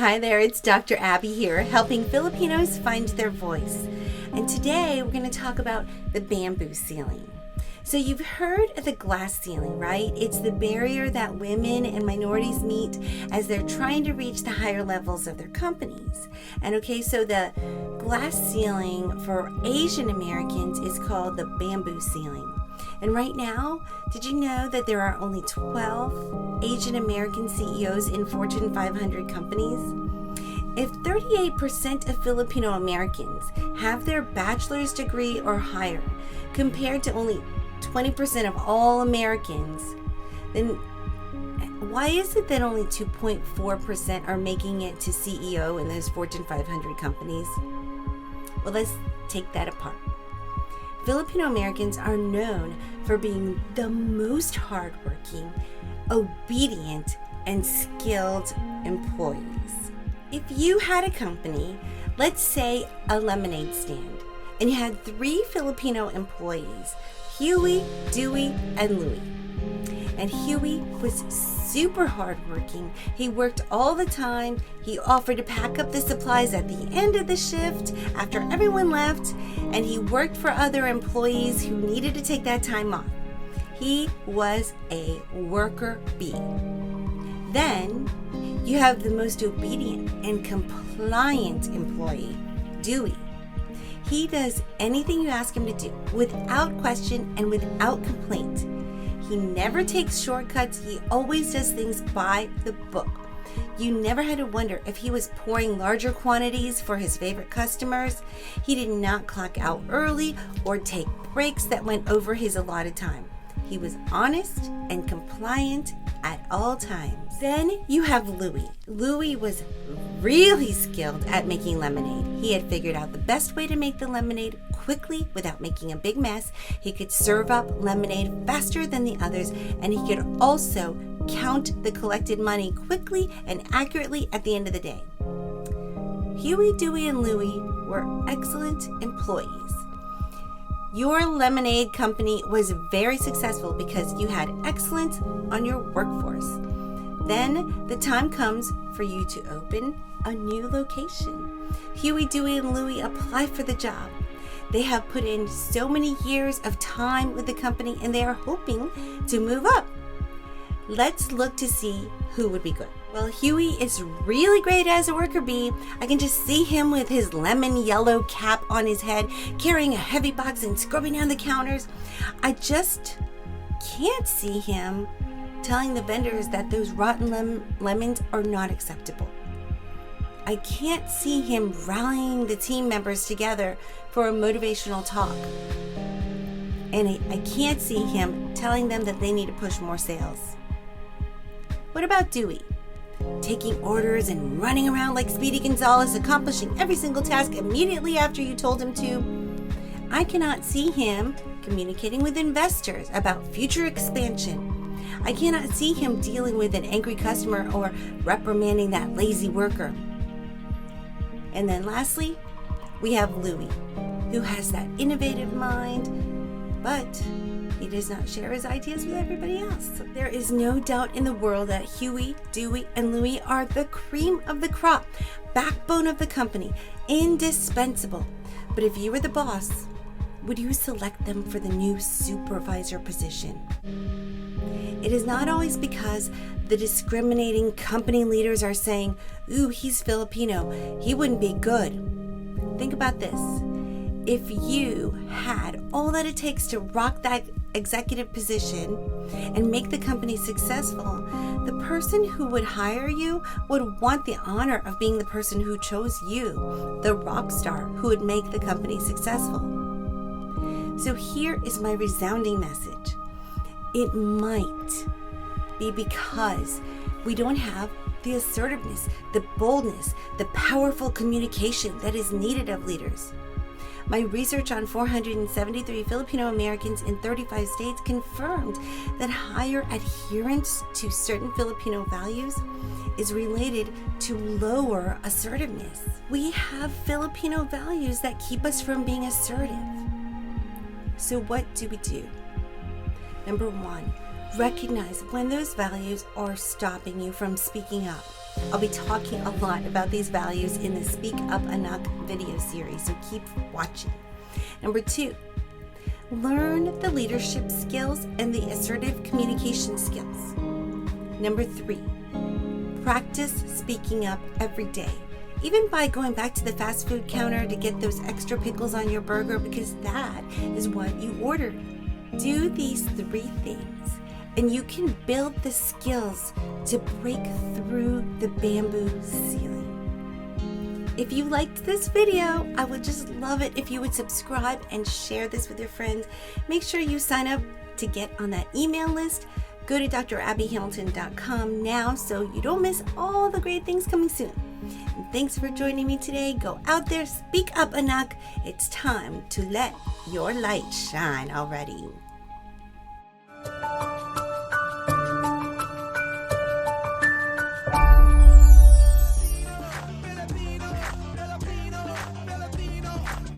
Hi there, it's Dr. Abby here, helping Filipinos find their voice. And today we're going to talk about the bamboo ceiling. So you've heard of the glass ceiling, right? It's the barrier that women and minorities meet as they're trying to reach the higher levels of their companies. And so the glass ceiling for Asian Americans is called the bamboo ceiling. And right now, did you know that there are only 12 Asian American CEOs in Fortune 500 companies? If 38% of Filipino Americans have their bachelor's degree or higher, compared to only 20% of all Americans, then why is it that only 2.4% are making it to CEO in those Fortune 500 companies? Well, let's take that apart. Filipino Americans are known for being the most hardworking, obedient, and skilled employees. If you had a company, let's say a lemonade stand, and you had 3 Filipino employees, Huey, Dewey, and Louie. And Huey was super hardworking. He worked all the time. He offered to pack up the supplies at the end of the shift after everyone left, and he worked for other employees who needed to take that time off. He was a worker bee. Then you have the most obedient and compliant employee, Dewey. He does anything you ask him to do without question and without complaint. He never takes shortcuts. He always does things by the book. You never had to wonder if he was pouring larger quantities for his favorite customers. He did not clock out early or take breaks that went over his allotted time. He was honest and compliant at all times. Then you have Louie. Louie was really skilled at making lemonade. He had figured out the best way to make the lemonade quickly without making a big mess. He could serve up lemonade faster than the others, and he could also count the collected money quickly and accurately at the end of the day. Huey, Dewey, and Louie were excellent employees. Your lemonade company was very successful because you had excellence on your workforce. Then the time comes for you to open a new location. Huey, Dewey, and Louie apply for the job. They have put in so many years of time with the company, and they are hoping to move up. Let's look to see who would be good. Well, Huey is really great as a worker bee. I can just see him with his lemon yellow cap on his head, carrying a heavy box and scrubbing down the counters. I just can't see him telling the vendors that those rotten lemons are not acceptable. I can't see him rallying the team members together for a motivational talk. And I can't see him telling them that they need to push more sales. What about Dewey? Taking orders and running around like Speedy Gonzales, accomplishing every single task immediately after you told him to. I cannot see him communicating with investors about future expansion. I cannot see him dealing with an angry customer or reprimanding that lazy worker. And then lastly, we have Louie, who has that innovative mind, but he does not share his ideas with everybody else. There is no doubt in the world that Huey, Dewey, and Louie are the cream of the crop, backbone of the company, indispensable. But if you were the boss, would you select them for the new supervisor position? It is not always because the discriminating company leaders are saying, "Ooh, he's Filipino, he wouldn't be good." Think about this. If you had all that it takes to rock that executive position and make the company successful, the person who would hire you would want the honor of being the person who chose you, the rock star who would make the company successful. So here is my resounding message. It might be because we don't have the assertiveness, the boldness, the powerful communication that is needed of leaders. My research on 473 Filipino Americans in 35 states confirmed that higher adherence to certain Filipino values is related to lower assertiveness. We have Filipino values that keep us from being assertive. So what do we do? Number 1, recognize when those values are stopping you from speaking up. I'll be talking a lot about these values in the Speak Up Anak video series, so keep watching. Number 2, learn the leadership skills and the assertive communication skills. Number 3, practice speaking up every day, even by going back to the fast food counter to get those extra pickles on your burger because that is what you ordered. Do these 3 things and you can build the skills to break through the bamboo ceiling. If you liked this video, I would just love it if you would subscribe and share this with your friends. Make sure you sign up to get on that email list. Go to drabbyhamilton.com now so you don't miss all the great things coming soon. And thanks for joining me today. Go out there, speak up, Anak. It's time to let your light shine already.